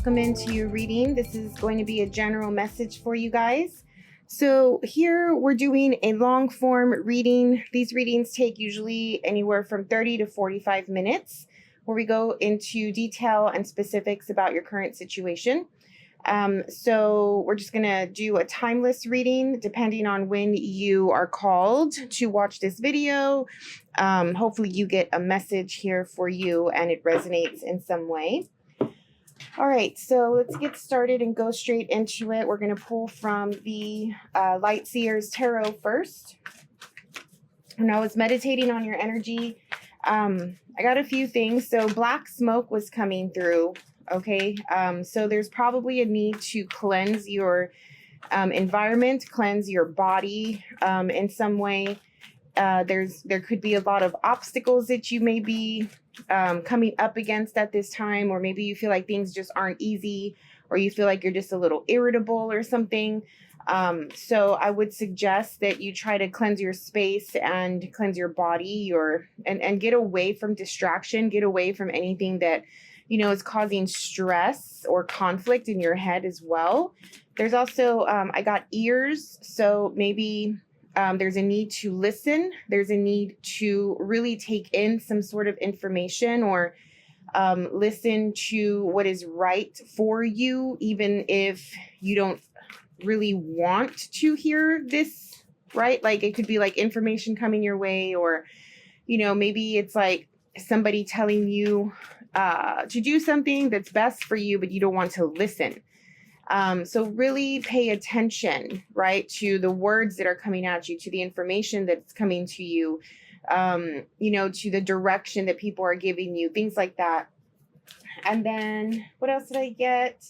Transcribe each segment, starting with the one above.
welcome into your reading. This is going to be a general message for you guys. So here we're doing a long form reading. These readings take usually anywhere from 30 to 45 minutes, where we go into detail and specifics about your current situation. So we're just going to do a timeless reading depending on when you are called to watch this video. Hopefully you get a message here for you and it resonates in some way. All right, so let's get started and go straight into it. We're going to pull from the Light Seers Tarot first. When I was meditating on your energy, I got a few things. So black smoke was coming through. Okay, so there's probably a need to cleanse your environment, cleanse your body in some way. There could be a lot of obstacles that you may be coming up against at this time, or maybe you feel like things just aren't easy, or you feel like you're just a little irritable or something. So I would suggest that you try to cleanse your space and cleanse your body, and get away from distraction, get away from anything that is causing stress or conflict in your head as well. There's also, I got ears, so maybe there's a need to listen. There's a need to really take in some sort of information, or listen to what is right for you, even if you don't really want to hear this, right? Like it could be like information coming your way, or, maybe it's like somebody telling you to do something that's best for you, but you don't want to listen. So really pay attention, right, to the words that are coming at you, to the information that's coming to you, to the direction that people are giving you, things like that. And then what else did I get?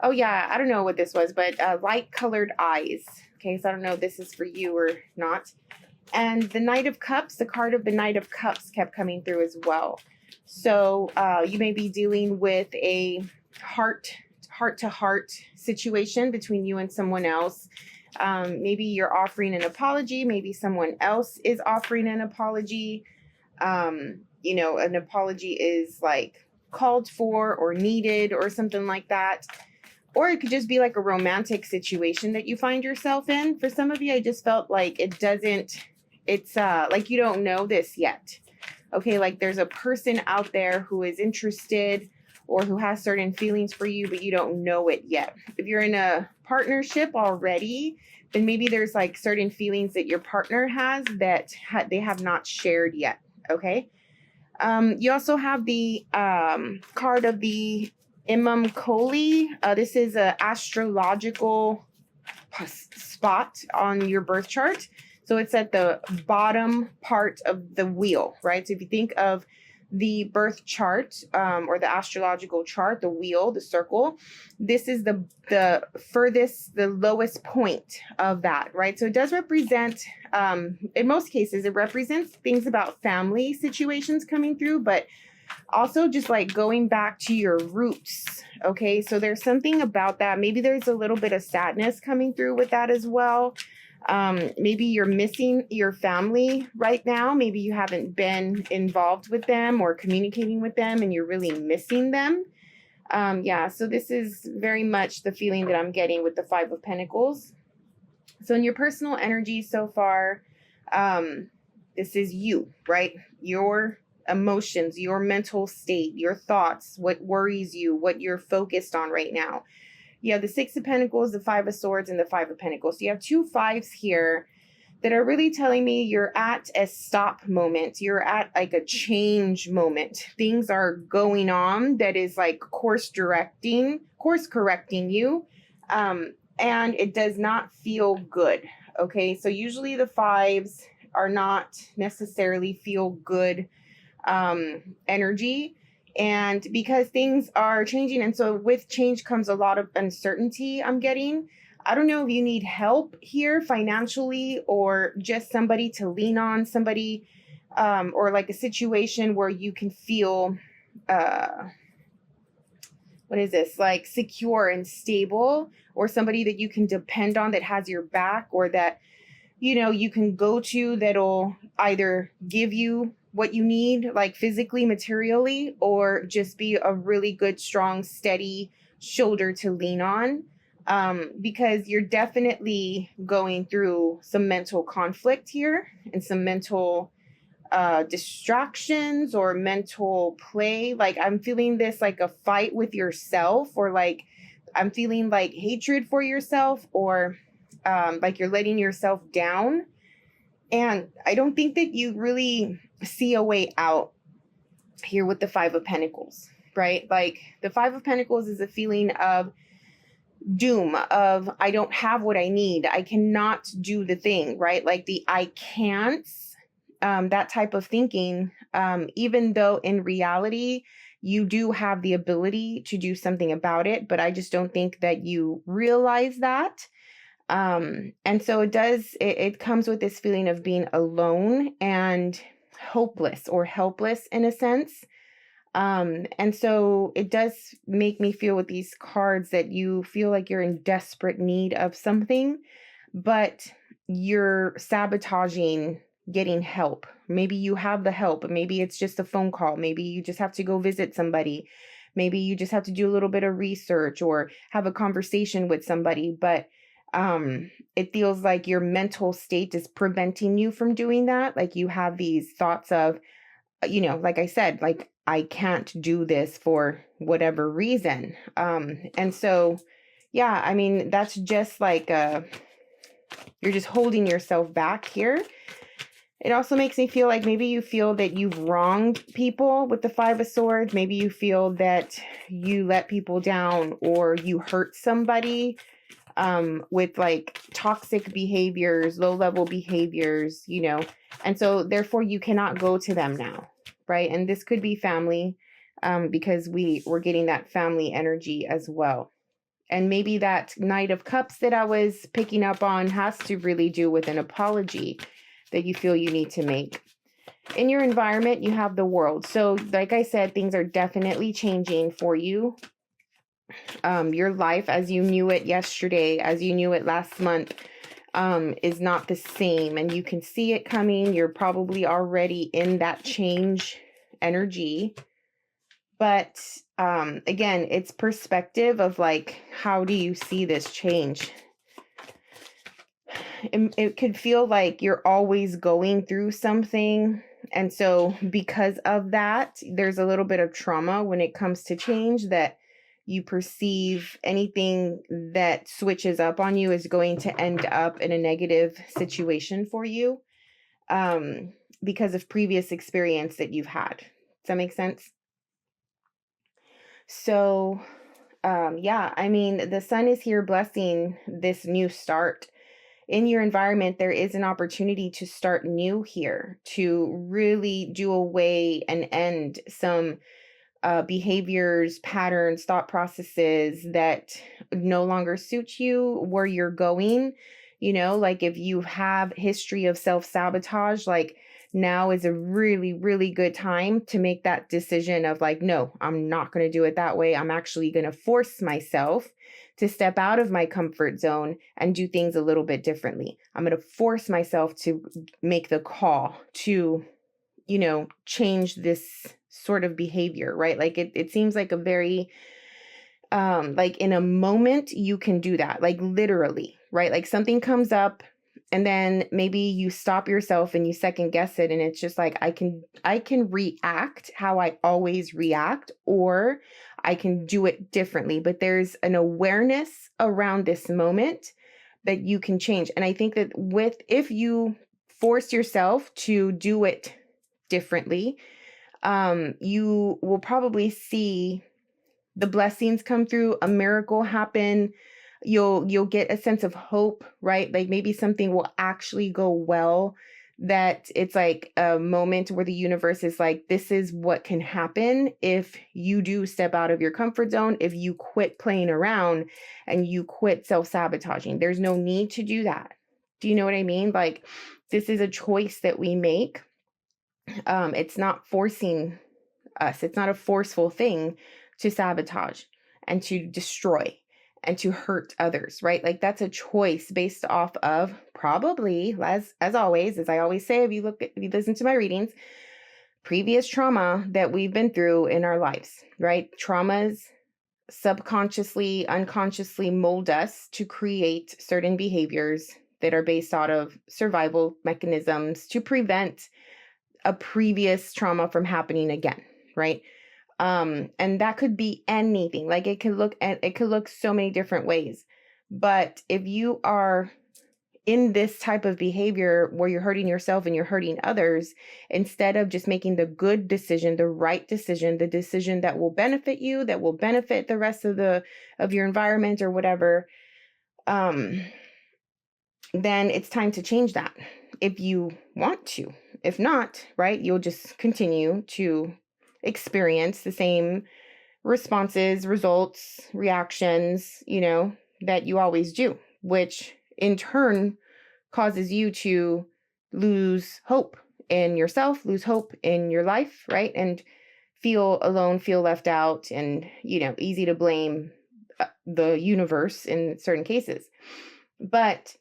Oh yeah, I don't know what this was, but light colored eyes. Okay, so I don't know if this is for you or not. And the Knight of Cups, the card of the Knight of Cups kept coming through as well. So you may be dealing with a heart-to-heart situation between you and someone else. Maybe you're offering an apology. Maybe someone else is offering an apology. An apology is like called for or needed or something like that. Or it could just be like a romantic situation that you find yourself in. For some of you, I just felt like it's like you don't know this yet. Okay, like there's a person out there who is interested or who has certain feelings for you, but you don't know it yet. If you're in a partnership already, then maybe there's like certain feelings that your partner has that they have not shared yet, okay? You also have the card of the Imam Koli. This is an astrological spot on your birth chart. So it's at the bottom part of the wheel, right? So if you think of the birth chart or the astrological chart, the wheel, the circle, this is the furthest, the lowest point of that, right? So it does represent, in most cases, it represents things about family situations coming through, but also just like going back to your roots, okay? So there's something about that. Maybe there's a little bit of sadness coming through with that as well. Maybe you're missing your family right now. Maybe you haven't been involved with them or communicating with them and you're really missing them. So this is very much the feeling that I'm getting with the Five of Pentacles. So in your personal energy so far, this is you, right? Your emotions, your mental state, your thoughts, what worries you, what you're focused on right now. You have the Six of Pentacles, the Five of Swords, and the Five of Pentacles. So you have two fives here that are really telling me you're at a stop moment. You're at like a change moment. Things are going on that is like course correcting you. And it does not feel good. Okay, so usually the fives are not necessarily feel good energy. And because things are changing, and so with change comes a lot of uncertainty, I'm getting. I don't know if you need help here financially or just somebody to lean on, somebody or like a situation where you can feel, like secure and stable, or somebody that you can depend on that has your back, or that, you can go to that'll either give you what you need, like physically, materially, or just be a really good, strong, steady shoulder to lean on, because you're definitely going through some mental conflict here and some mental distractions or mental play. Like I'm feeling this like a fight with yourself, or like I'm feeling like hatred for yourself, or like you're letting yourself down. And I don't think that you really see a way out here with the Five of Pentacles, right? Like the Five of Pentacles is a feeling of doom, of I don't have what I need, I cannot do the thing, right? Like the I can't, that type of thinking, even though in reality you do have the ability to do something about it, but I just don't think that you realize that. And so it comes with this feeling of being alone and hopeless or helpless in a sense. And so it does make me feel with these cards that you feel like you're in desperate need of something, but you're sabotaging getting help. Maybe you have the help, but maybe it's just a phone call. Maybe you just have to go visit somebody. Maybe you just have to do a little bit of research or have a conversation with somebody, but it feels like your mental state is preventing you from doing that. Like you have these thoughts of, like I said, like I can't do this for whatever reason. And so, yeah, I mean, that's just like, you're just holding yourself back here. It also makes me feel like maybe you feel that you've wronged people with the Five of Swords. Maybe you feel that you let people down or you hurt somebody with like toxic behaviors, low level behaviors, and so therefore you cannot go to them now, right? And this could be family, because we're getting that family energy as well. And maybe that Knight of Cups that I was picking up on has to really do with an apology that you feel you need to make. In your environment, you have the World. So like I said, things are definitely changing for you. Your life as you knew it yesterday, as you knew it last month, is not the same, and you can see it coming. You're probably already in that change energy, but again, it's perspective of like, how do you see this change? It could feel like you're always going through something, and so because of that, there's a little bit of trauma when it comes to change, that you perceive anything that switches up on you is going to end up in a negative situation for you, because of previous experience that you've had. Does that make sense? So, yeah, I mean, the sun is here blessing this new start. In your environment, there is an opportunity to start new here, to really do away and end some behaviors, patterns, thought processes that no longer suit you, where you're going. Like if you have history of self-sabotage, like now is a really, really good time to make that decision of like, no, I'm not going to do it that way. I'm actually going to force myself to step out of my comfort zone and do things a little bit differently. I'm going to force myself to make the call to, change this sort of behavior, right? Like it seems like a very, like in a moment you can do that, like literally, right? Like something comes up and then maybe you stop yourself and you second guess it. And it's just like, I can react how I always react, or I can do it differently. But there's an awareness around this moment that you can change. And I think that if you force yourself to do it differently, you will probably see the blessings come through, a miracle happen. You'll get a sense of hope, right? Like maybe something will actually go well, that it's like a moment where the universe is like, this is what can happen if you do step out of your comfort zone, if you quit playing around and you quit self-sabotaging. There's no need to do that. Do you know what I mean? Like this is a choice that we make. It's not forcing us. It's not a forceful thing to sabotage and to destroy and to hurt others, right? Like that's a choice based off of probably, as always, as I always say, if you listen to my readings, previous trauma that we've been through in our lives, right? Traumas subconsciously, unconsciously mold us to create certain behaviors that are based out of survival mechanisms to prevent a previous trauma from happening again, right? And that could be anything. Like it could look so many different ways. But if you are in this type of behavior where you're hurting yourself and you're hurting others, instead of just making the good decision, the right decision, the decision that will benefit you, that will benefit the rest of your environment or whatever, then it's time to change that if you want to. If not, right, you'll just continue to experience the same responses, results, reactions, that you always do, which in turn causes you to lose hope in yourself, lose hope in your life, right? And feel alone, feel left out, and, easy to blame the universe in certain cases. But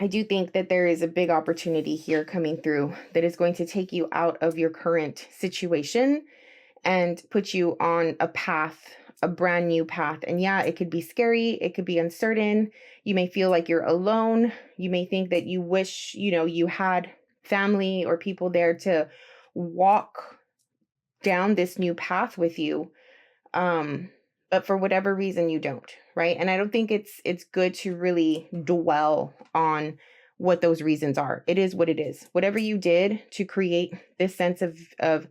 I do think that there is a big opportunity here coming through that is going to take you out of your current situation and put you on a path, a brand new path. And yeah, it could be scary. It could be uncertain. You may feel like you're alone. You may think that you wish, you had family or people there to walk down this new path with you. But for whatever reason you don't, right? And I don't think it's good to really dwell on what those reasons are. It is what it is. Whatever you did to create this sense of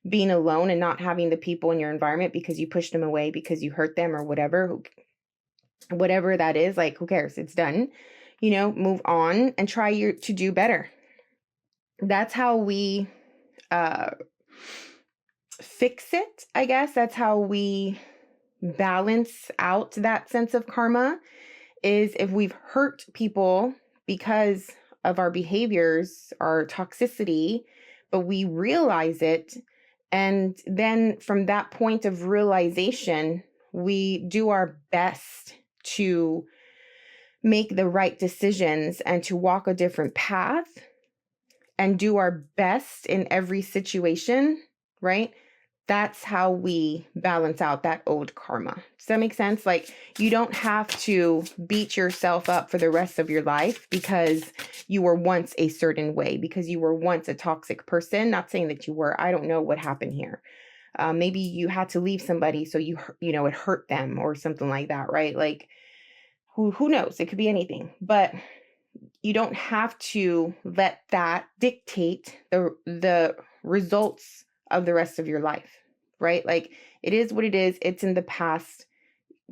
being alone and not having the people in your environment because you pushed them away, because you hurt them or whatever that is, like, who cares? It's done. Move on and try to do better. That's how we fix it, I guess. That's how we balance out that sense of karma, is if we've hurt people because of our behaviors, our toxicity, but we realize it. And then from that point of realization, we do our best to make the right decisions and to walk a different path and do our best in every situation, right? That's how we balance out that old karma. Does that make sense? Like, you don't have to beat yourself up for the rest of your life because you were once a certain way, because you were once a toxic person. Not saying that you were. I don't know what happened here. Maybe you had to leave somebody, so it hurt them or something like that, right? Like, who knows? It could be anything. But you don't have to let that dictate the results of the rest of your life, right? Like, it is what it is. It's in the past.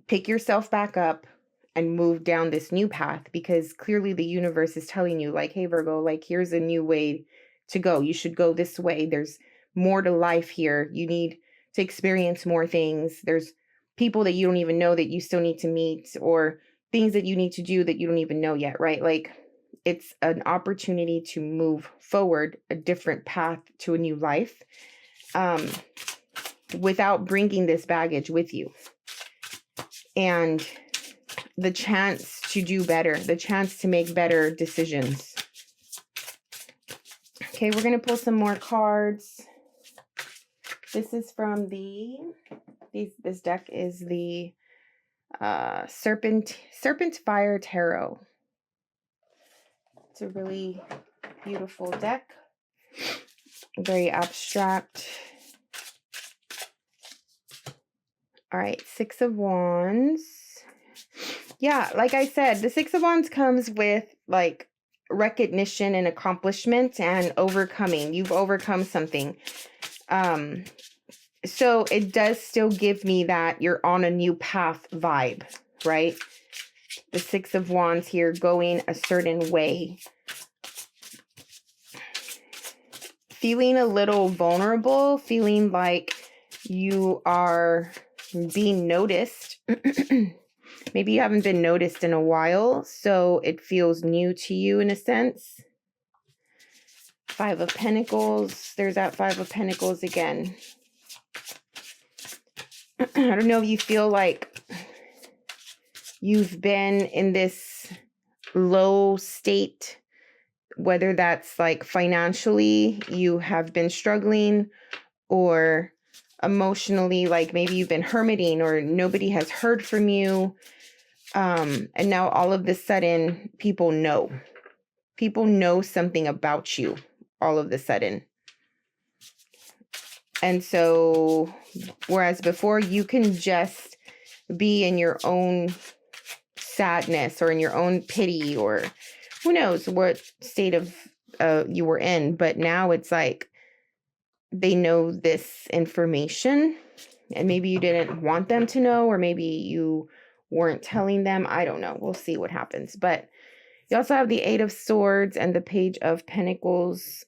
Pick yourself back up and move down this new path, because clearly the universe is telling you, like, hey, Virgo, like, here's a new way to go. You should go this way. There's more to life here. You need to experience more things. There's people that you don't even know that you still need to meet, or things that you need to do that you don't even know yet, right? Like, it's an opportunity to move forward, a different path to a new life, without bringing this baggage with you. And the chance to do better, the chance to make better decisions. Okay, we're going to pull some more cards. This is from this deck is the Serpent Fire Tarot. It's a really beautiful deck. Very abstract. All right, Six of Wands. Yeah, like I said, the Six of Wands comes with, like, recognition and accomplishment and overcoming. You've overcome something. So it does still give me that you're on a new path vibe, right? The Six of Wands here, going a certain way. Feeling a little vulnerable, feeling like you are being noticed. Maybe you haven't been noticed in a while, so it feels new to you in a sense. Five of Pentacles. There's that Five of Pentacles again. I don't know if you feel like you've been in this low state, whether that's like financially you have been struggling, or emotionally, like maybe you've been hermiting or nobody has heard from you. And now all of a sudden people know something about you all of a sudden. And so, whereas before you can just be in your own sadness or in your own pity, or who knows what state of you were in, but now it's like they know this information, and maybe you didn't want them to know, or maybe you weren't telling them. I don't know. We'll see what happens. But you also have the Eight of Swords and the Page of Pentacles.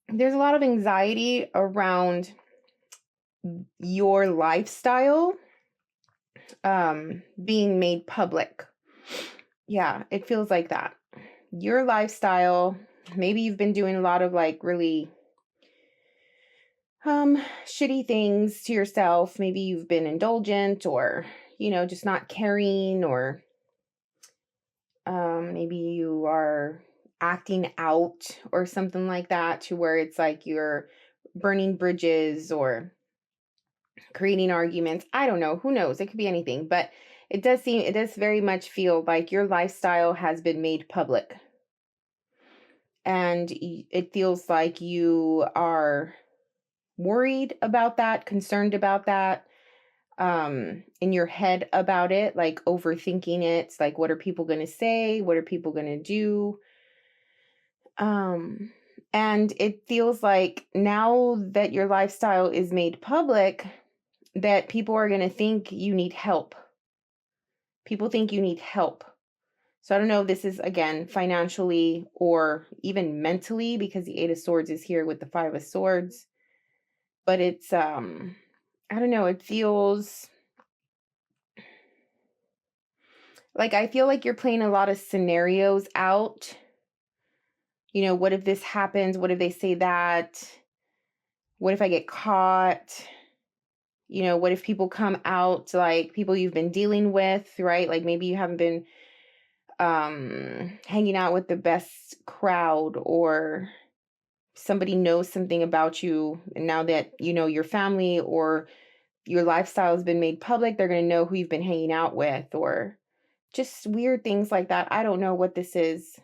There's a lot of anxiety around your lifestyle being made public. Yeah, it feels like that. Your lifestyle, maybe you've been doing a lot of like really shitty things to yourself. Maybe you've been indulgent, or just not caring, or maybe you are acting out or something like that, to where it's like you're burning bridges or creating arguments. I don't know. Who knows? It could be anything, but it does very much feel like your lifestyle has been made public. And it feels like you are worried about that, concerned about that, in your head about it, like overthinking it. Like, what are people going to say? What are people going to do? And it feels like now that your lifestyle is made public, that people are going to think you need help. People think you need help. So I don't know if this is, again, financially or even mentally, because the Eight of Swords is here with the Five of Swords. But it's, I don't know, it feels like, I feel like you're playing a lot of scenarios out. What if this happens? What if they say that? What if I get caught? What if people come out, like people you've been dealing with, right? Like maybe you haven't been hanging out with the best crowd, or somebody knows something about you, and now that your family or your lifestyle has been made public, they're going to know who you've been hanging out with, or just weird things like that. I don't know what this is.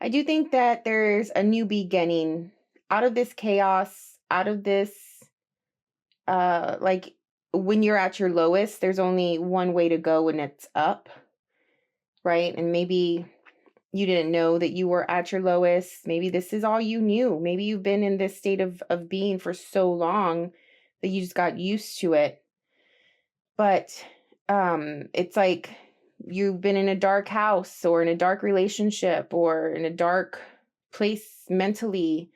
I do think that there's a new beginning out of this chaos, out of this, like when you're at your lowest, there's only one way to go, and it's up, right? And maybe you didn't know that you were at your lowest. Maybe this is all you knew. Maybe you've been in this state of being for so long that you just got used to it. But it's like you've been in a dark house, or in a dark relationship, or in a dark place mentally,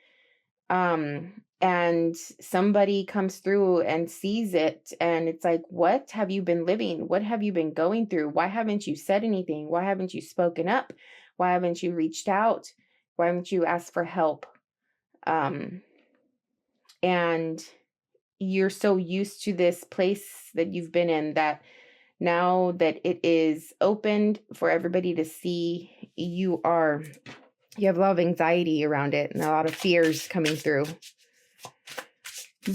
and somebody comes through and sees it, and it's like, what have you been living? What have you been going through? Why haven't you said anything? Why haven't you spoken up? Why haven't you reached out? Why haven't you asked for help? And you're so used to this place that you've been in, that now that it is opened for everybody to see, you have a lot of anxiety around it and a lot of fears coming through.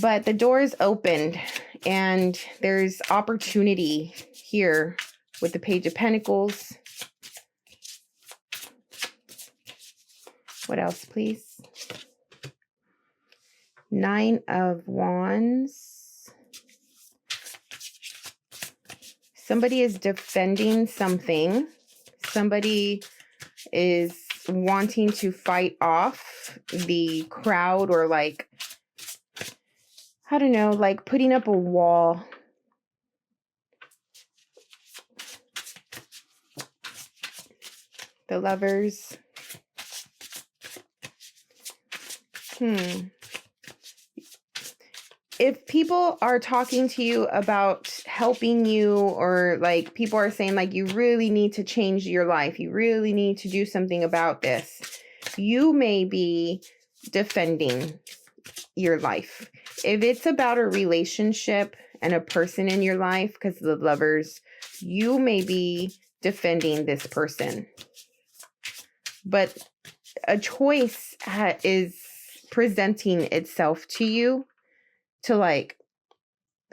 But the door is opened, and there's opportunity here with the Page of Pentacles. What else, please? Nine of Wands. Somebody is defending something. Somebody is wanting to fight off the crowd, or like, I don't know, like putting up a wall. The Lovers. If people are talking to you about helping you, or like people are saying like, you really need to change your life, you really need to do something about this, you may be defending your life. If it's about a relationship and a person in your life, because the Lovers, you may be defending this person. But a choice is presenting itself to you to like,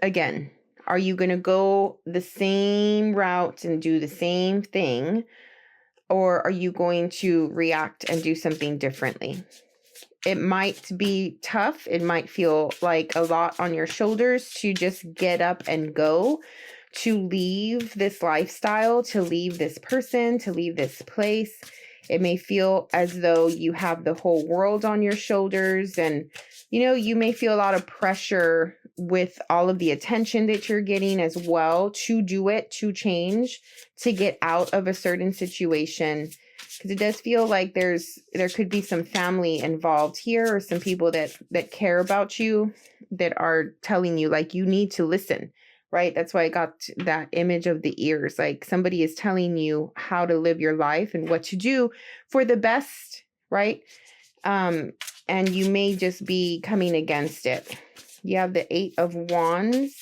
again, are you going to go the same route and do the same thing? Or are you going to react and do something differently? It might be tough. It might feel like a lot on your shoulders to just get up and go, to leave this lifestyle, to leave this person, to leave this place. It may feel as though you have the whole world on your shoulders, and, you know, you may feel a lot of pressure with all of the attention that you're getting as well to do it, to change, to get out of a certain situation. Because it does feel like there could be some family involved here, or some people that care about you, that are telling you like you need to listen, right? That's why I got that image of the ears. Like somebody is telling you how to live your life and what to do for the best, right? And you may just be coming against it. You have the 8 of Wands,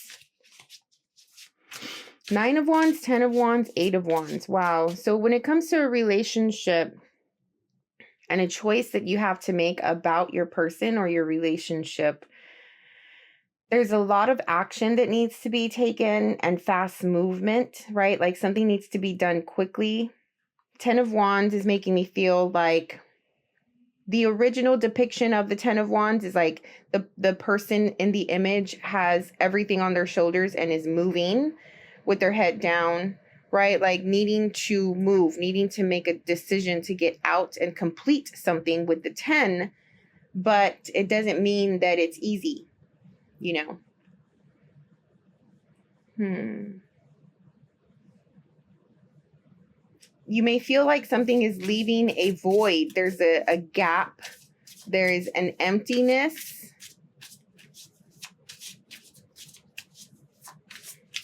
9 of Wands, 10 of Wands, 8 of Wands. Wow. So when it comes to a relationship and a choice that you have to make about your person or your relationship, there's a lot of action that needs to be taken and fast movement, right? Like something needs to be done quickly. 10 of Wands is making me feel like the original depiction of the 10 of Wands is like the person in the image has everything on their shoulders and is moving with their head down, right? Like needing to move, needing to make a decision to get out and complete something with the 10, but it doesn't mean that it's easy, you know? You may feel like something is leaving a void. There's a gap. There is an emptiness.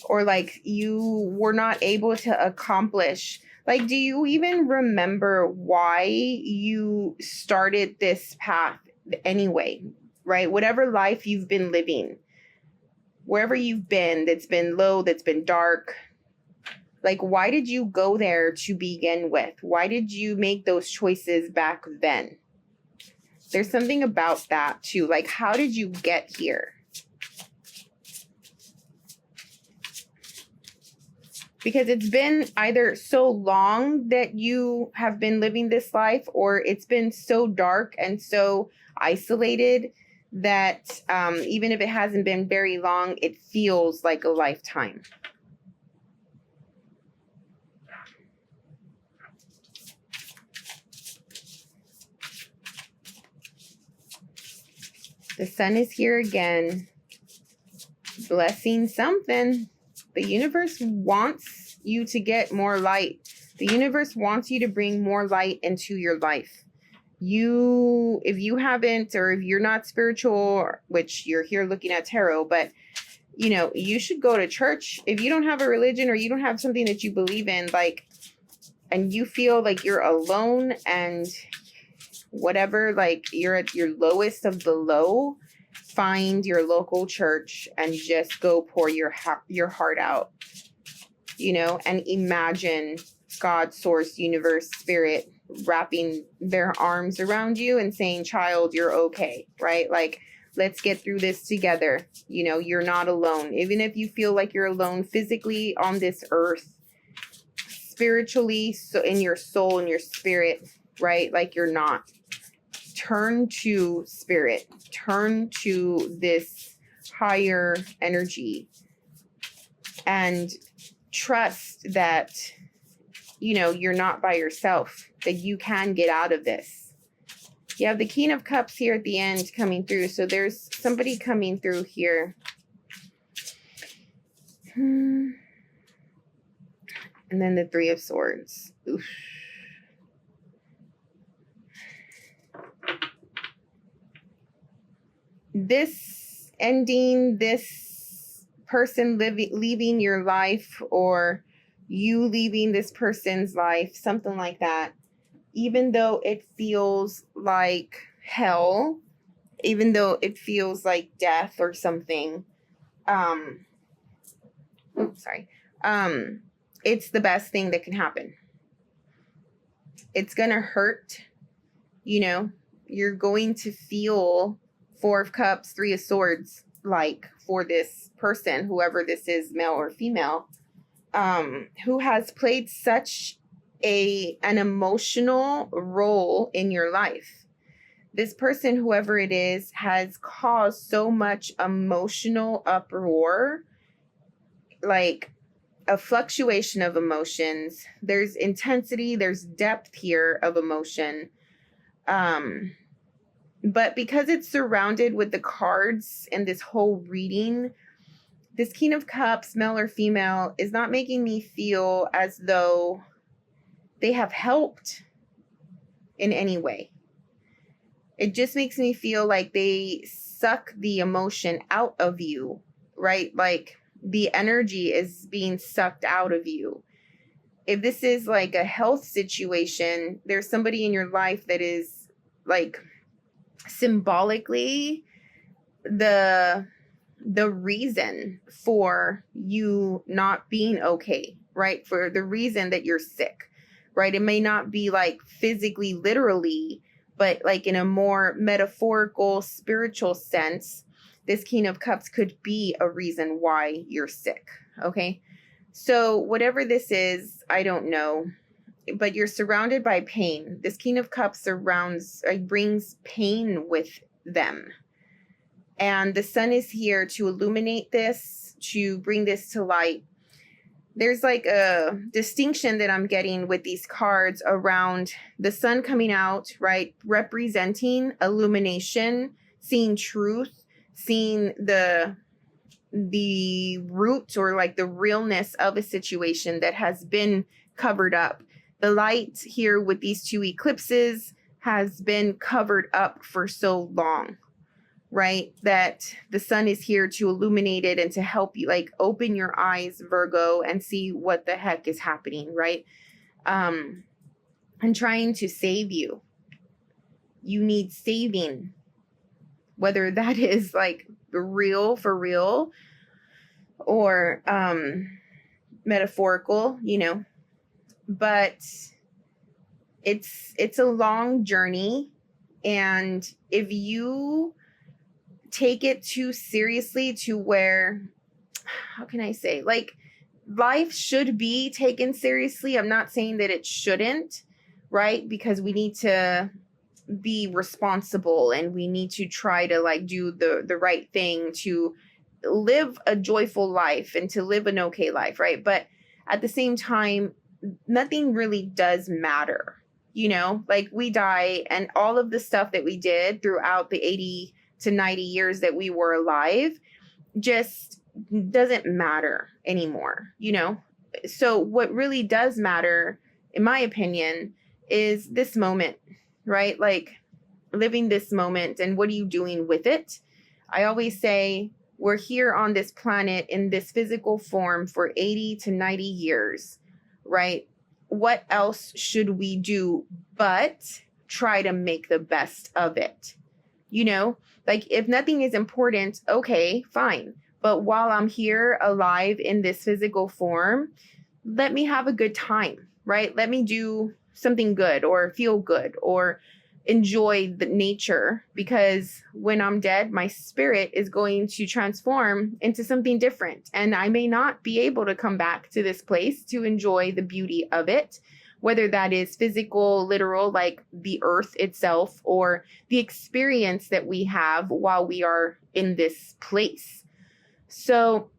Or like you were not able to accomplish. Like, do you even remember why you started this path anyway, right? Whatever life you've been living, wherever you've been, that's been low, that's been dark, like, why did you go there to begin with? Why did you make those choices back then? There's something about that too. Like, how did you get here? Because it's been either so long that you have been living this life, or it's been so dark and so isolated that even if it hasn't been very long, it feels like a lifetime. The sun is here again, blessing something. The universe wants you to get more light. The universe wants you to bring more light into your life. If you haven't, or if you're not spiritual, which you're here looking at tarot, but you know, you should go to church. If you don't have a religion, or you don't have something that you believe in, like, and you feel like you're alone and whatever, like you're at your lowest of the low, find your local church and just go pour your heart out, you know, and imagine God, source, universe, spirit wrapping their arms around you and saying, child, you're okay, right? Like, let's get through this together. You know, you're not alone. Even if you feel like you're alone physically on this earth, spiritually, so in your soul and your spirit, right? Like, you're not. Turn to spirit, turn to this higher energy, and trust that, you know, you're not by yourself, that you can get out of this. You have the King of Cups here at the end coming through. So there's somebody coming through here. And then the Three of Swords. Oof. This ending, this person leaving your life, or you leaving this person's life, something like that, even though it feels like hell, even though it feels like death or something, it's the best thing that can happen. It's going to hurt, you know, you're going to feel Four of Cups, Three of Swords, like for this person, whoever this is, male or female, who has played such an emotional role in your life. This person, whoever it is, has caused so much emotional uproar, like a fluctuation of emotions. There's intensity, there's depth here of emotion. But because it's surrounded with the cards in this whole reading, this King of Cups, male or female, is not making me feel as though they have helped in any way. It just makes me feel like they suck the emotion out of you, right? Like the energy is being sucked out of you. If this is like a health situation, there's somebody in your life that is like symbolically the reason for you not being okay, right? For the reason that you're sick, right? It may not be like physically, literally, but like in a more metaphorical, spiritual sense, this King of Cups could be a reason why you're sick, okay? So whatever this is, I don't know, but you're surrounded by pain. This King of Cups brings pain with them. And the sun is here to illuminate this, to bring this to light. There's like a distinction that I'm getting with these cards around the sun coming out, right? Representing illumination, seeing truth, seeing the root or like the realness of a situation that has been covered up. The light here with these two eclipses has been covered up for so long, right? That the sun is here to illuminate it and to help you like open your eyes, Virgo, and see what the heck is happening, right? And trying to save you. You need saving, whether that is like real for real or metaphorical, you know. But it's a long journey, and if you take it too seriously to where, how can I say, like life should be taken seriously. I'm not saying that it shouldn't, right? Because we need to be responsible and we need to try to like do the right thing to live a joyful life and to live an okay life, right? But at the same time, nothing really does matter, you know, like we die and all of the stuff that we did throughout the 80 to 90 years that we were alive just doesn't matter anymore, you know? So what really does matter, in my opinion, is this moment, right? Like living this moment and what are you doing with it? I always say we're here on this planet in this physical form for 80 to 90 years. Right? What else should we do but try to make the best of it? You know, like if nothing is important, okay, fine. But while I'm here alive in this physical form, let me have a good time, right? Let me do something good or feel good or enjoy the nature, because when I'm dead, my spirit is going to transform into something different. And I may not be able to come back to this place to enjoy the beauty of it, whether that is physical, literal, like the earth itself, or the experience that we have while we are in this place. So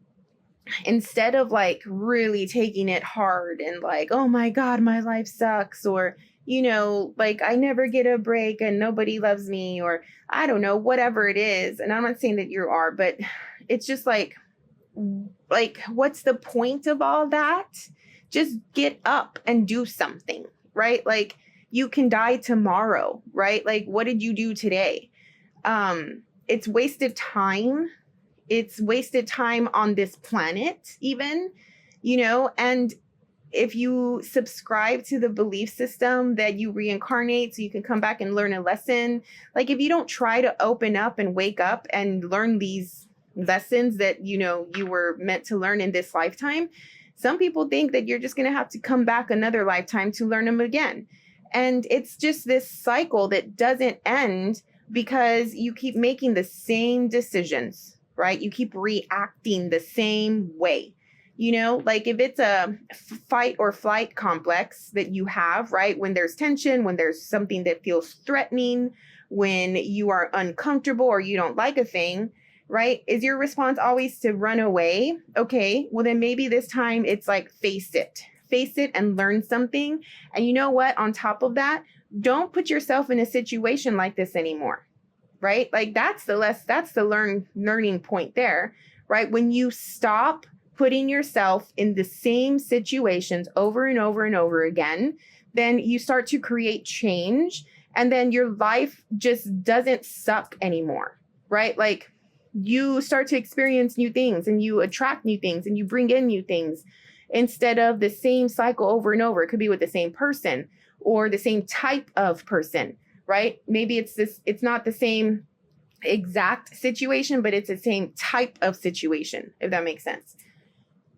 instead of like really taking it hard and like, oh my God, my life sucks, or you know, like I never get a break and nobody loves me, or I don't know, whatever it is. And I'm not saying that you are, but it's just like, what's the point of all that? Just get up and do something, right? Like you can die tomorrow, right? Like what did you do today? It's wasted time. It's wasted time on this planet even, you know, and if you subscribe to the belief system that you reincarnate so you can come back and learn a lesson, like if you don't try to open up and wake up and learn these lessons that, you know, you were meant to learn in this lifetime, Some people think that you're just going to have to come back another lifetime to learn them again. And it's just this cycle that doesn't end because you keep making the same decisions, right? You keep reacting the same way. You know, like if it's a fight or flight complex that you have, right? When there's tension, when there's something that feels threatening, when you are uncomfortable or you don't like a thing, right? Is your response always to run away? Okay, well, then maybe this time it's like face it and learn something. And you know what? On top of that, don't put yourself in a situation like this anymore, right? Like that's the learning point there, right? When you stop putting yourself in the same situations over and over and over again, then you start to create change, and then your life just doesn't suck anymore, right? Like you start to experience new things and you attract new things and you bring in new things instead of the same cycle over and over. It could be with the same person or the same type of person, right? Maybe it's not the same exact situation, but it's the same type of situation, if that makes sense.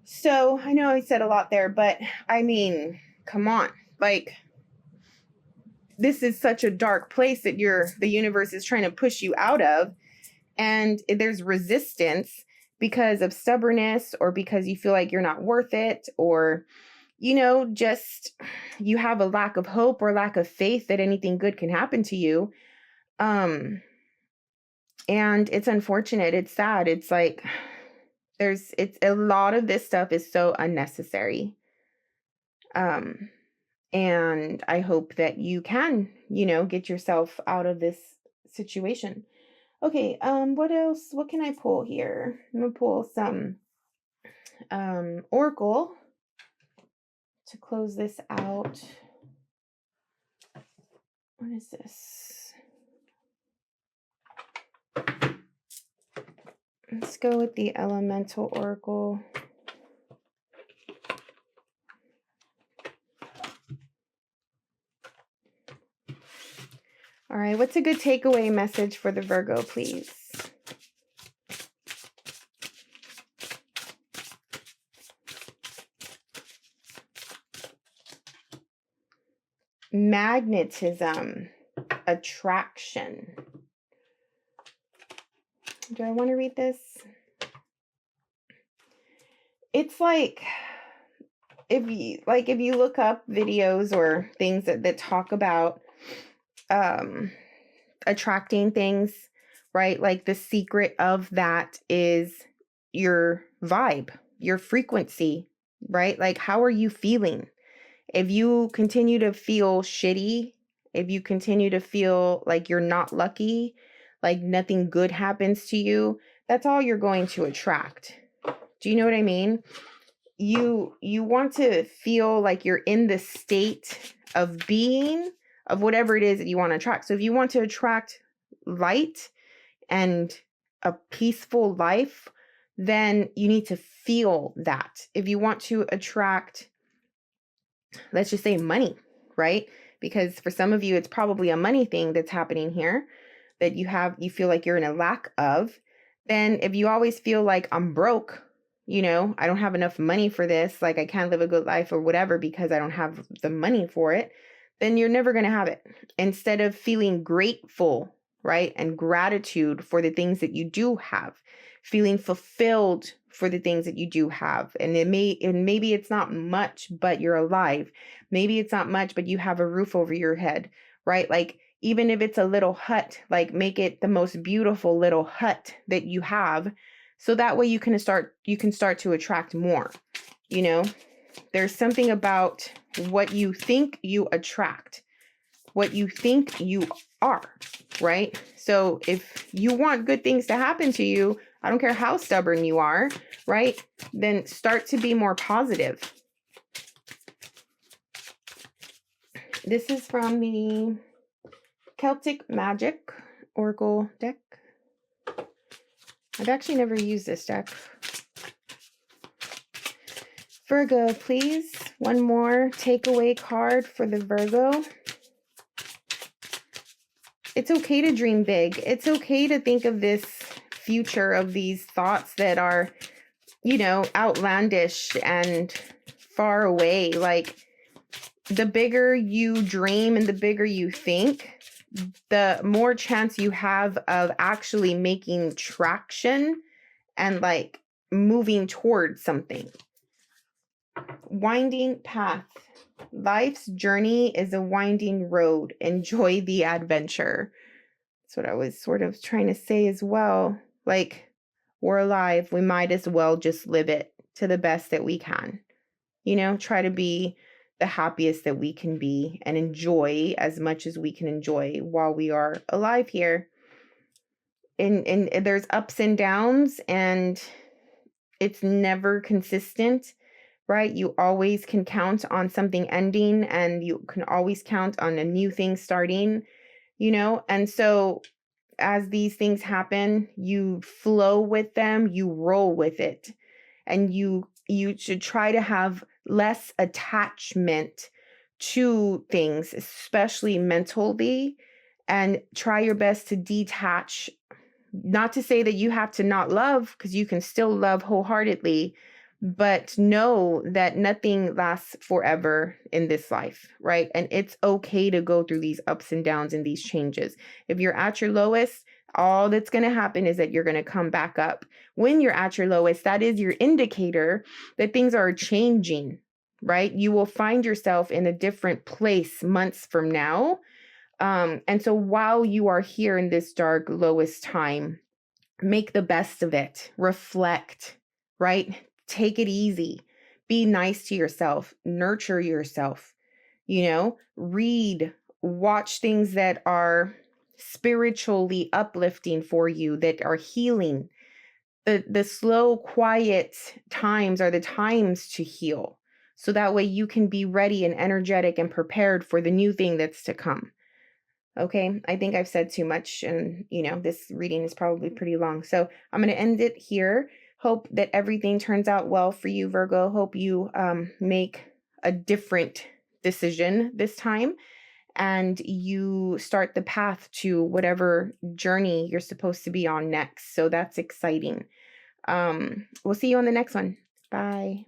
So I know I said a lot there, but I mean, come on, like this is such a dark place that the universe is trying to push you out of. And there's resistance because of stubbornness or because you feel like you're not worth it, or, you know, just you have a lack of hope or lack of faith that anything good can happen to you. And it's unfortunate. It's sad. It's like, it's a lot of this stuff is so unnecessary. And I hope that you can, you know, get yourself out of this situation. Okay, what else? What can I pull here? I'm gonna pull some Oracle to close this out. What is this? Let's go with the Elemental Oracle. All right, what's a good takeaway message for the Virgo, please? Magnetism, attraction. Do I want to read this? It's like if you look up videos or things that talk about attracting things, right? Like the secret of that is your vibe, your frequency, right? Like how are you feeling? If you continue to feel shitty, if you continue to feel like you're not lucky, like nothing good happens to you, that's all you're going to attract. Do you know what I mean? You want to feel like you're in the state of being of whatever it is that you want to attract. So if you want to attract light and a peaceful life, then you need to feel that. If you want to attract, let's just say money, right? Because for some of you, it's probably a money thing that's happening here that you feel like you're in a lack of. Then if you always feel like I'm broke, you know, I don't have enough money for this, like I can't live a good life or whatever because I don't have the money for it, then you're never going to have it. Instead of feeling grateful, right? And gratitude for the things that you do have, feeling fulfilled for the things that you do have. And maybe it's not much, but you're alive. Maybe it's not much, but you have a roof over your head, right? Like even if it's a little hut, like make it the most beautiful little hut that you have. So that way you can start to attract more, you know. There's something about what you think you attract, what you think you are, right? So if you want good things to happen to you, I don't care how stubborn you are, right? Then start to be more positive. This is from the Celtic Magic Oracle deck. I've actually never used this deck. Virgo, please. One more takeaway card for the Virgo. It's okay to dream big. It's okay to think of this future, of these thoughts that are outlandish and far away. Like, the bigger you dream and the bigger you think, the more chance you have of actually making traction and like moving towards something. Winding path. Life's journey is a winding road. Enjoy the adventure. That's what I was sort of trying to say as well. Like, we're alive. We might as well just live it to the best that we can. Try to be the happiest that we can be and enjoy as much as we can enjoy while we are alive here. And there's ups and downs, and it's never consistent, right? You always can count on something ending, and you can always count on a new thing starting, and so as these things happen, you flow with them, you roll with it, and you should try to have less attachment to things, especially mentally, and try your best to detach. Not to say that you have to not love, because you can still love wholeheartedly, but know that nothing lasts forever in this life, right? And it's okay to go through these ups and downs and these changes. If you're at your lowest, all that's going to happen is that you're going to come back up. When you're at your lowest, that is your indicator that things are changing, right? You will find yourself in a different place months from now. And so while you are here in this dark, lowest time, make the best of it. Reflect, right? Take it easy. Be nice to yourself. Nurture yourself. Read, watch things that are spiritually uplifting for you, that are healing. The slow, quiet times are the times to heal. So that way you can be ready and energetic and prepared for the new thing that's to come. Okay, I think I've said too much, and this reading is probably pretty long. So I'm going to end it here. Hope that everything turns out well for you, Virgo. Hope you make a different decision this time, and you start the path to whatever journey you're supposed to be on next. So that's exciting. We'll see you on the next one. Bye.